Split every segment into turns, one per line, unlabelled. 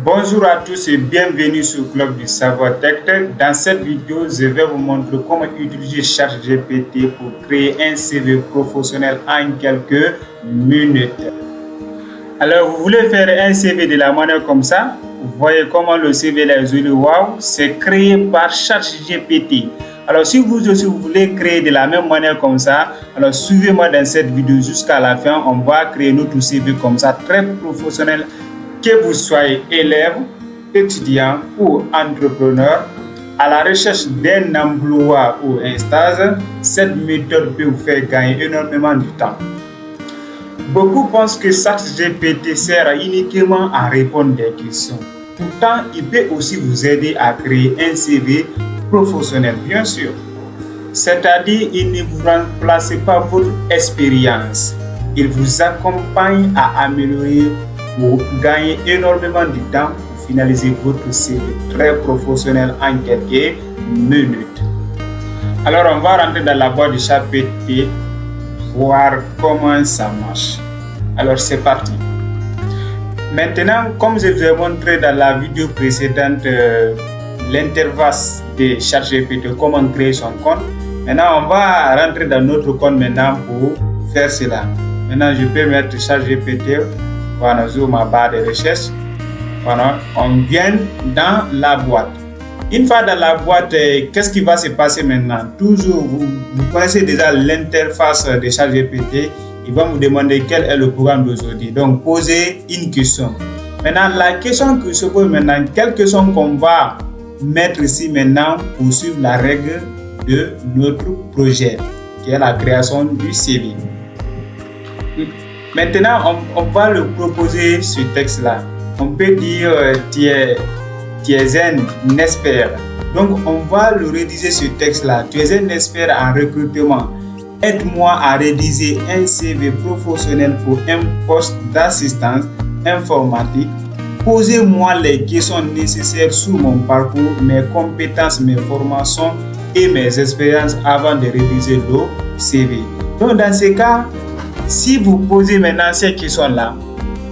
Bonjour à tous et bienvenue sur le Club du Savoir Tech. Dans cette vidéo, je vais vous montrer comment utiliser ChatGPT pour créer un CV professionnel en quelques minutes. Alors, vous voulez faire un CV de la manière comme ça? Vous voyez comment le CV est joli, wow, c'est créé par ChatGPT. Alors, si vous aussi vous voulez créer de la même manière comme ça, alors suivez-moi dans cette vidéo jusqu'à la fin. On va créer notre CV comme ça, très professionnel. Que vous soyez élève, étudiant ou entrepreneur, à la recherche d'un emploi ou un stage, cette méthode peut vous faire gagner énormément de temps. Beaucoup pensent que ChatGPT sert uniquement à répondre des questions. Pourtant, il peut aussi vous aider à créer un CV professionnel, bien sûr. C'est-à-dire, il ne vous remplace pas votre expérience. Il vous accompagne à améliorer pour gagner énormément de temps pour finaliser votre CV très professionnel en quelques minutes. Alors, on va rentrer dans la boîte de ChatGPT, voir comment ça marche. Alors, c'est parti. Maintenant, comme je vous ai montré dans la vidéo précédente, l'interface de ChatGPT, comment créer son compte. Maintenant, on va rentrer dans notre compte maintenant pour faire cela. Maintenant, je peux mettre ChatGPT. Voilà, sur ma barre de recherche. Voilà, on vient dans la boîte. Une fois dans la boîte, qu'est-ce qui va se passer maintenant? Toujours, vous connaissez déjà l'interface de ChatGPT. Il va vous demander quel est le programme d'aujourd'hui. Donc, posez une question. Maintenant, la question que se pose maintenant, quelle question qu'on va mettre ici maintenant pour suivre la règle de notre projet, qui est la création du CV. Maintenant, on va le proposer ce texte-là. On peut dire tu es un expert. Donc, on va le rédiger ce texte-là. Tu es un expert en recrutement. Aide-moi à rédiger un CV professionnel pour un poste d'assistance informatique. Posez-moi les questions nécessaires sur mon parcours, mes compétences, mes formations et mes expériences avant de rédiger le CV. Donc, dans ce cas, si vous posez maintenant ces questions-là,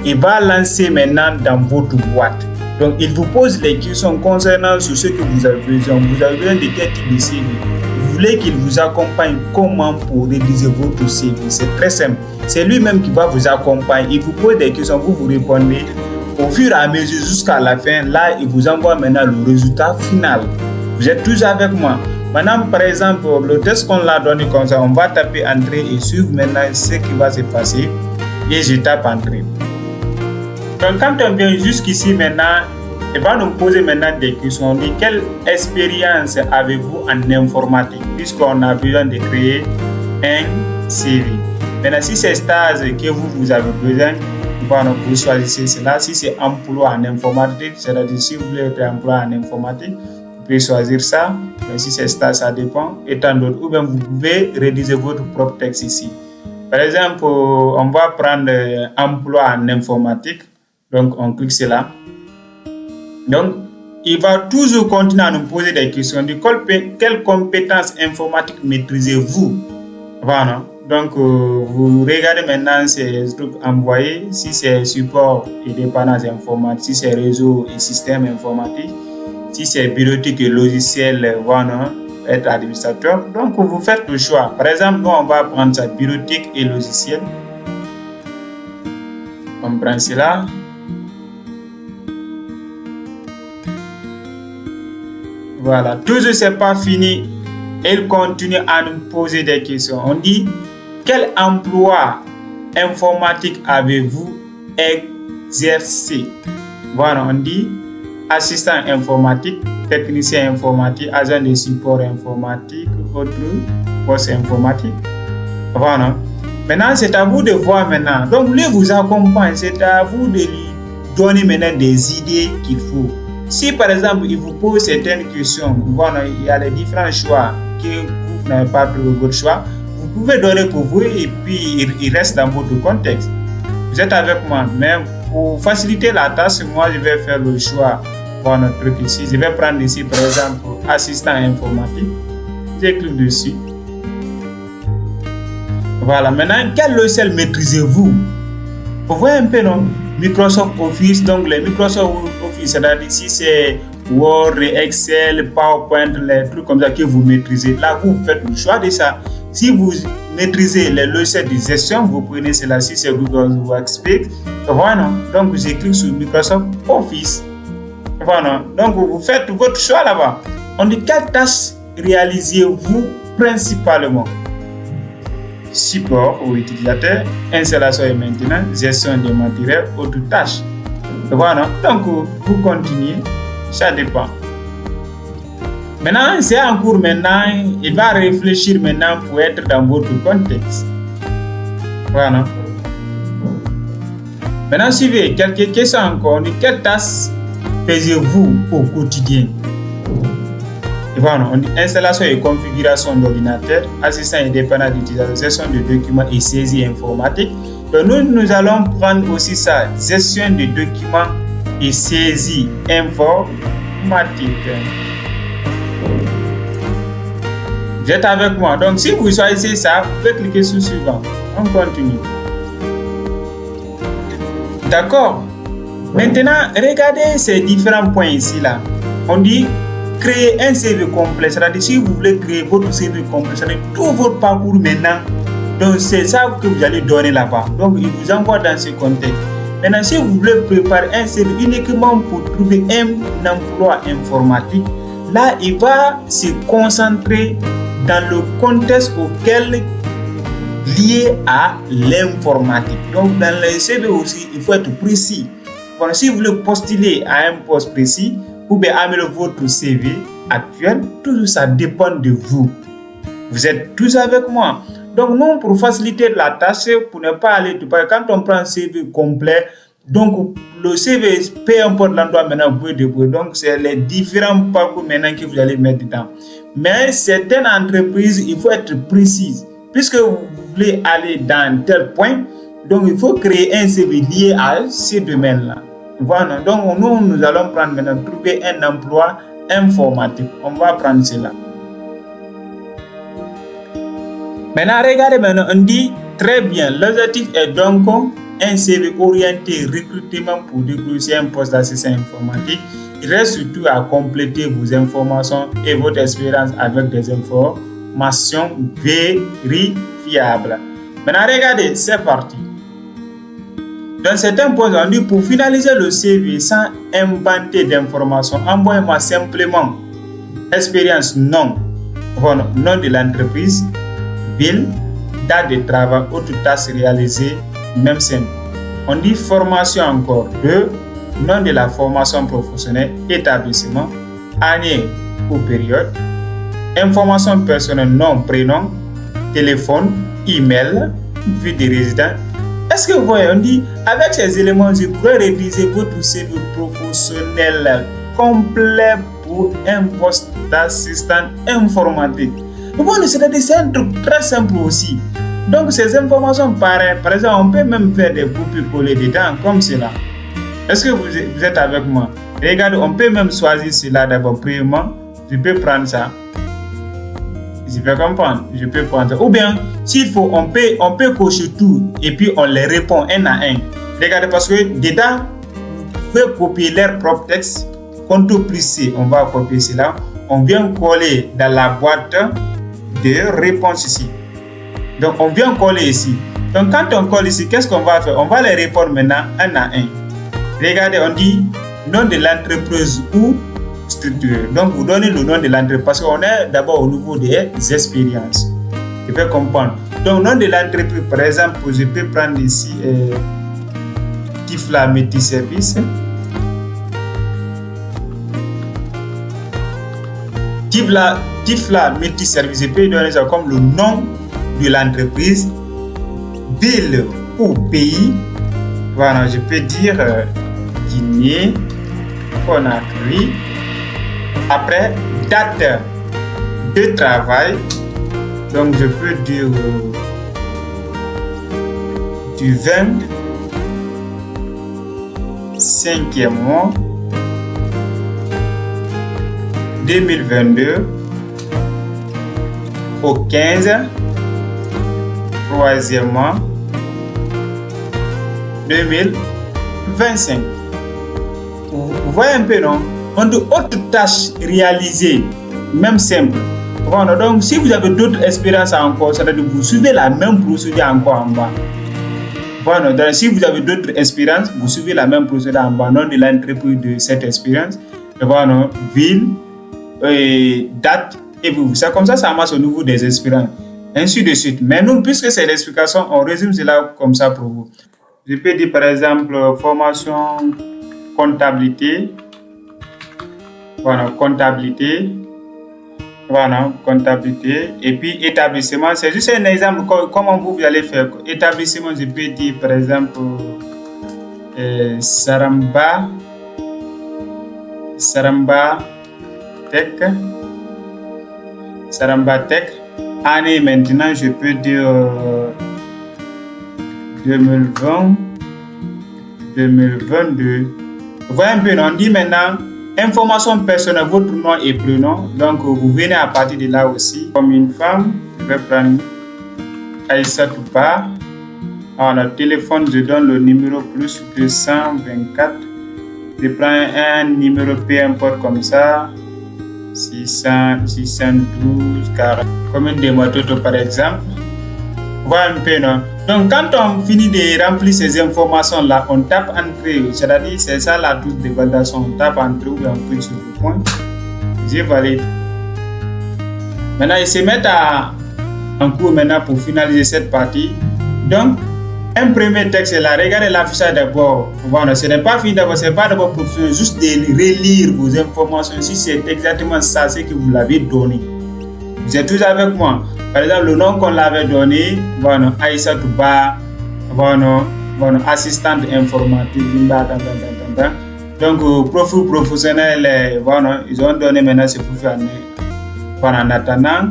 il va lancer maintenant dans votre boîte. Donc, il vous pose les questions concernant ce que vous avez besoin. Vous avez besoin de quel type de CV? Vous voulez qu'il vous accompagne comment pour rédiger votre CV? C'est très simple. C'est lui-même qui va vous accompagner. Il vous pose des questions, vous répondez. Au fur et à mesure jusqu'à la fin, là, il vous envoie maintenant le résultat final. Vous êtes tous avec moi? Maintenant, par exemple, le test qu'on l'a donné comme ça, on va taper entrée et suivre maintenant ce qui va se passer. Et je tape entrée. Donc, quand on vient jusqu'ici maintenant, il va nous poser maintenant des questions. On dit quelle expérience avez-vous en informatique, puisqu'on a besoin de créer un CV. Maintenant, si c'est stage que vous avez besoin, vous choisissez cela. Si c'est emploi en informatique, c'est-à-dire si vous voulez être emploi en informatique, vous pouvez choisir ça. Mais si c'est stage, ça dépend. Et tant d'autres. Ou bien vous pouvez rédiger votre propre texte ici. Par exemple, on va prendre emploi en informatique. Donc, on clique cela. Donc, il va toujours continuer à nous poser des questions. Quelles compétences informatiques maîtrisez-vous? Voilà. Donc, vous regardez maintenant ces trucs envoyés. Si c'est support et dépendance informatique, si c'est réseau et système informatique, si c'est bureautique et logiciel, voilà, être administrateur. Donc, vous faites le choix. Par exemple, nous, on va prendre ça, bureautique et logiciel. On prend cela. Voilà. Toujours, c'est pas fini. Il continue à nous poser des questions. On dit, quel emploi informatique avez-vous exercé? Voilà, on dit assistant informatique, technicien informatique, agent de support informatique, autre poste informatique. Voilà. Maintenant, c'est à vous de voir maintenant. Donc, lui vous accompagne. C'est à vous de lui donner maintenant des idées qu'il faut. Si par exemple, il vous pose certaines questions, voilà, il y a les différents choix que vous n'avez pas pris votre choix, vous pouvez donner pour vous et puis il reste dans votre contexte. Vous êtes avec moi, mais pour faciliter la tâche, moi je vais faire le choix pour notre truc ici. Je vais prendre ici par exemple assistant informatique. Je clique dessus. Voilà, maintenant quel logiciel maîtrisez-vous? Vous voyez un peu, non? Microsoft Office, donc les Microsoft Office Office, c'est-à-dire si c'est Word, Excel, PowerPoint, les trucs comme ça que vous maîtrisez, là vous faites le choix de ça. Si vous maîtrisez les logiciels de gestion, vous prenez cela. Si c'est Google Workspace, voilà. Donc vous écrivez sur Microsoft Office. Voilà. Donc vous faites votre choix là-bas. On dit quelle tâche réalisez-vous principalement? Support aux utilisateurs, installation et maintenance, gestion des matériels, autres tâches. Voilà. Donc vous continuez, ça dépend. Maintenant, c'est en cours maintenant, il va réfléchir maintenant pour être dans votre contexte. Voilà. Maintenant, suivez quelques questions encore. Quelle tâche faisiez-vous au quotidien? Voilà, on dit installation et configuration d'ordinateur, assistant indépendant d'utilisation de documents et saisie informatique. Donc nous allons prendre aussi ça, gestion de documents et saisie informatique. Vous êtes avec moi. Donc si vous choisissez ça, vous pouvez cliquer sur suivant. On continue. D'accord. Maintenant, regardez ces différents points ici là. On dit créer un CV complet. C'est-à-dire si vous voulez créer votre CV complet, c'est-à-dire tout votre parcours maintenant. Donc c'est ça que vous allez donner là-bas. Donc il vous envoie dans ce contexte. Maintenant, si vous voulez préparer un CV uniquement pour trouver un emploi informatique, là il va se concentrer dans le contexte auquel lié à l'informatique. Donc dans le CV aussi, il faut être précis. Bon, si vous voulez postuler à un poste précis ou bien améliorer votre CV actuel, tout ça dépend de vous. Vous êtes tous avec moi. Donc nous, pour faciliter la tâche, pour ne pas aller tout part, quand on prend un CV complet, donc le CV, peu importe l'endroit maintenant, vous pouvez débrouiller. Donc c'est les différents parcours maintenant que vous allez mettre dedans. Mais certaines entreprises, il faut être précis. Puisque vous voulez aller dans tel point, donc il faut créer un CV lié à ce domaine-là. Voilà, donc nous allons prendre maintenant, trouver un emploi informatique. On va prendre cela. Maintenant, regardez maintenant, on dit très bien, l'objectif est donc un CV orienté recrutement pour décrocher un poste d'assistant informatique. Il reste surtout à compléter vos informations et votre expérience avec des informations vérifiables. Maintenant, regardez, c'est parti. Dans certains postes, on dit pour finaliser le CV sans inventer d'informations, envoyez-moi simplement expérience nom de l'entreprise, ville, date de travail, autres tâches réalisées, même simple. On dit formation encore, nom de la formation professionnelle, établissement, année ou période, information personnelle, nom, prénom, téléphone, email, vie de résident. Est-ce que vous voyez, on dit, avec ces éléments, vous pourrez réviser votre CV professionnel complet pour un poste d'assistant informatique. Vous voyez, c'est un truc très simple aussi. Donc, ces informations, par exemple, on peut même faire des copier-coller dedans, comme cela. Est-ce que vous êtes avec moi? Regardez, on peut même choisir cela d'abord. Premièrement, je peux prendre ça. Je peux comprendre. Je peux prendre ça. Ou bien, s'il faut, on peut cocher tout et puis on les répond un à un. Regardez, parce que dedans, vous pouvez copier leur propre texte. CTRL plus C, on va copier cela. On vient coller dans la boîte de réponse ici. Donc, on vient coller ici. Donc, quand on colle ici, qu'est-ce qu'on va faire? On va les répondre maintenant un à un. Regardez, on dit nom de l'entreprise ou structure. Donc, vous donnez le nom de l'entreprise parce qu'on est d'abord au niveau des expériences. Je peux comprendre. Donc, nom de l'entreprise, par exemple, je peux prendre ici Tifla Multiservice. Tifla Multiservice, je peux donner ça comme le nom de l'entreprise, ville ou pays. Voilà, je peux dire Guinée, Conakry. Après, date de travail. Donc, je peux dire du 25e mois 2022 au 15 3e mois 2025. vous voyez un peu, non? On de autres tâches réalisées, même simples. Voilà, donc si vous avez d'autres expériences encore, c'est-à-dire vous suivez la même procédure encore en bas. Voilà, donc si vous avez d'autres expériences, vous suivez la même procédure en bas, nom de l'entreprise de cette expérience, et voilà, ville, date, et vous. C'est comme ça marche au niveau des expériences, ainsi de suite. Mais nous, puisque c'est l'explication, on résume cela comme ça pour vous. Je peux dire par exemple formation comptabilité. Voilà, comptabilité. Voilà, comptabilité. Et puis établissement, c'est juste un exemple comment vous allez faire. Établissement, je peux dire par exemple Saramba Tech. Année maintenant, je peux dire 2020, 2022. Vous voyez un peu, on dit maintenant information personnelle, votre nom et prénom. Donc, vous venez à partir de là aussi. Comme une femme, je vais prendre Aïssa Touba. Alors, le téléphone, je donne le numéro plus 224. Je prends un numéro peu importe comme ça. 612, 40. Commune de Mototo, par exemple. Voilà un peu, non? Donc, quand on finit de remplir ces informations-là, on tape entrée. C'est-à-dire, c'est ça la touche de validation. On tape entrée ou on clique sur le point. Je valide. Maintenant, ils se mettent en cours maintenant pour finaliser cette partie. Donc, un premier texte est là. Regardez l'affichage d'abord. Voilà, ce n'est pas fini d'abord. Ce n'est pas d'abord pour juste de relire vos informations. Si c'est exactement ça, c'est que vous l'avez donné. Vous êtes tous avec moi. Par exemple, le nom qu'on l'avait donné, voilà, Aïssa Touba, voilà, assistante informatique. Donc, profil professionnel, voilà, ils ont donné maintenant ce profil. Voilà, en attendant,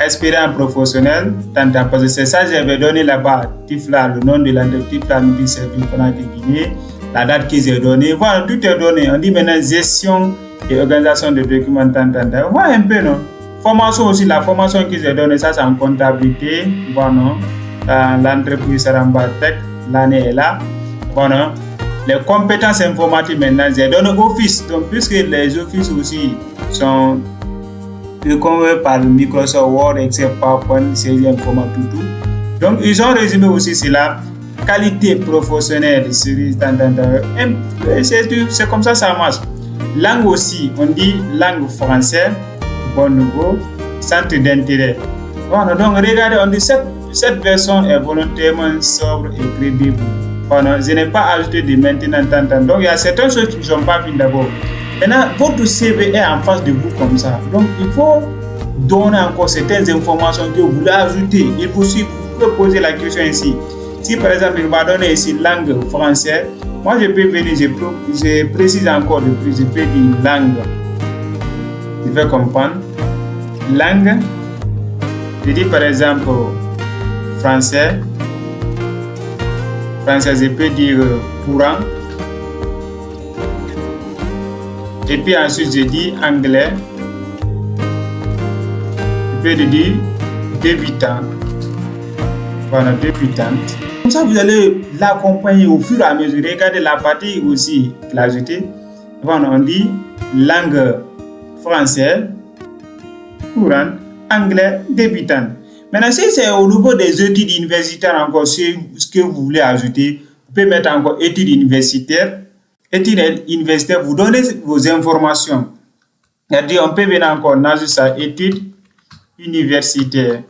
expérience professionnelle, parce que c'est ça que j'avais donné là-bas, TIFLA, le nom de l'entreprise, TIFLA Multiservice Conakry Guinée, la date qu'ils ont donnée. Voilà, tout est donné. On dit maintenant gestion et organisation de documents. Voilà un peu, non? Formation aussi, la formation qu'ils ont donnée, ça c'est en comptabilité. Voilà, l'entreprise Saramba Tech, l'année est là. Voilà, les compétences informatiques maintenant, j'ai donné Office. Donc, puisque les offices aussi sont reconnus par Microsoft Word, Excel, PowerPoint, CG, Informa, tout. Donc, ils ont résumé aussi cela. Qualité professionnelle, c'est comme ça marche. Langue aussi, on dit langue française. Bon nouveau, centre d'intérêt. Voilà, donc regardez, on dit cette version est volontairement sobre et crédible. Voilà, je n'ai pas ajouté de maintenant. Donc il y a certaines choses qui ne sont pas finies d'abord. Maintenant, votre CV est en face de vous comme ça. Donc il faut donner encore certaines informations que vous voulez ajouter. Il faut aussi, vous pouvez poser la question ici. Si par exemple il m'a donné ici langue française, moi je peux venir, je précise encore de plus, je peux dire langue. Je vais comprendre. Langue, je dis par exemple français. Français, je peux dire courant. Et puis ensuite, je dis anglais. Je peux dire débutant. Voilà, débutante. Comme ça, vous allez l'accompagner au fur et à mesure. Regardez la partie aussi, l'ajouter. Voilà, on dit langue français, courant, anglais, débutant. Maintenant, si c'est au niveau des études universitaires encore, ce que vous voulez ajouter, vous pouvez mettre encore études universitaires. Études universitaires, vous donnez vos informations. C'est-à-dire, on peut venir encore dans ça, études universitaires.